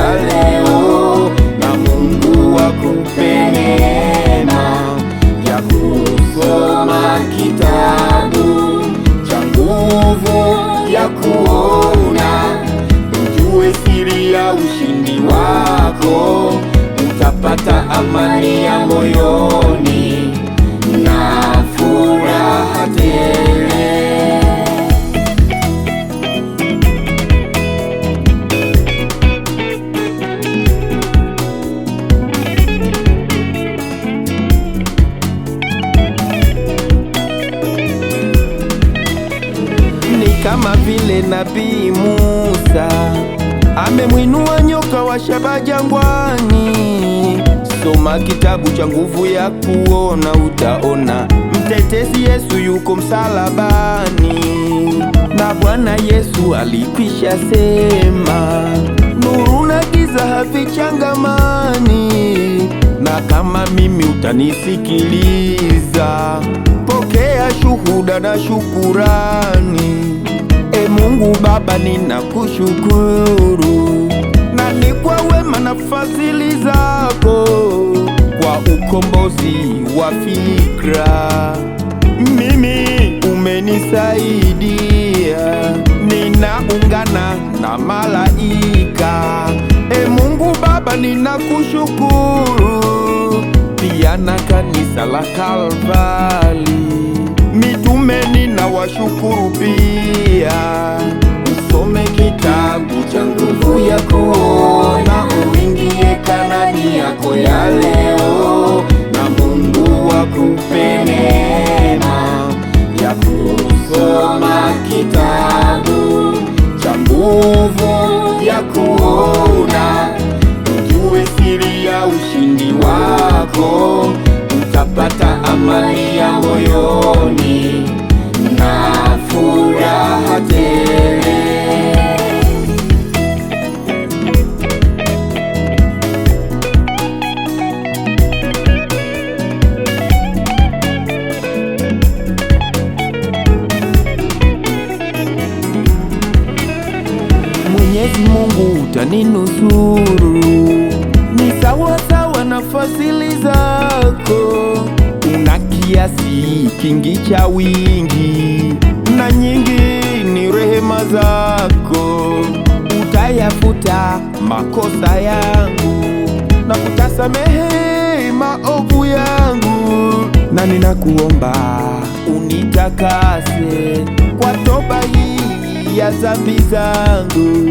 ya leo, na Mungu akupe neema ya kusoma kitabu cha nguvu ya kuona, ujue siri ya ushindi wako, utapata amani ya moyoni na furaha tele. Ni kama vile Nabii Musa amemwinua nyoka wa shaba jangwani. Soma kitabu cha nguvu ya kuona, utaona mtetezi Yesu yuko msalabani, na Bwana Yesu alikwisha sema, nuru na giza havichangamani. Na kama mimi utanisikiliza, pokea shuhuda na shukurani. E Mungu Baba, ninakushukuru, na ni kwa wema na fadhili zako, kwa ukombozi wa fikra mimi umenisaidia. Ninaungana na malaika, e Mungu Baba, ninakushukuru, pia na kanisa la Kalvari, mitume ninawashukuru pia. Usome kitabu cha nguvu ya kuona, uingie Kanaani yako ya leo, na Mungu akupe neema ya kusoma kitabu cha nguvu ya kuona, ujue siri ya ushindi wako, utapata amani ya moyoni na furaha tele. Mwenyezi Mungu utaninusuru, ni sawa sawa na fadhili zako. Una kiasi kingi cha wingi, na nyingi ni rehema zako. Utayafuta makosa yangu na kutasamehe maovu yangu, na ninakuomba unitakase kwa toba hii ya dhambi zangu.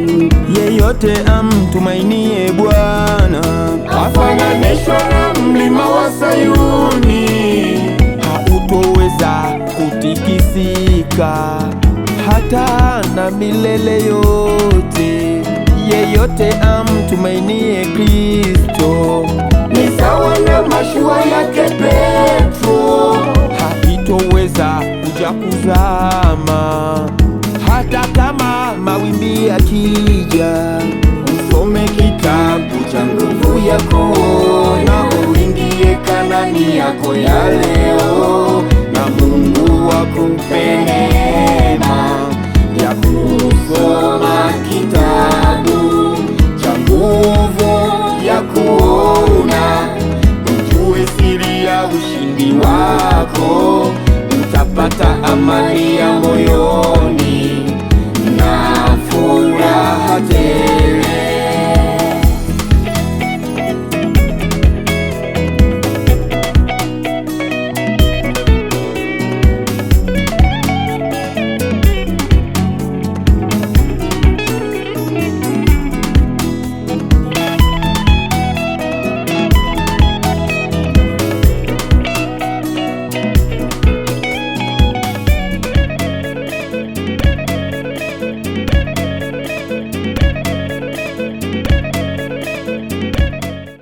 Yeyote amtumainie Bwana afananishwa na mlima wa Sayuni, hautoweza kutikisika hata na milele yote. Yeyote amtumainie Kristo ni sawa na mashua yake Petro, haitoweza kuja kuzama hata kama mawimbi yakija. Usome kitabu cha nguvu ya kuona, uingie Kanaani yako ya leo, na Mungu akupe neema ya kusoma kitabu cha nguvu ya kuona, ujue siri ya ushindi wako, utapata amani ya moyoni na furaha tele.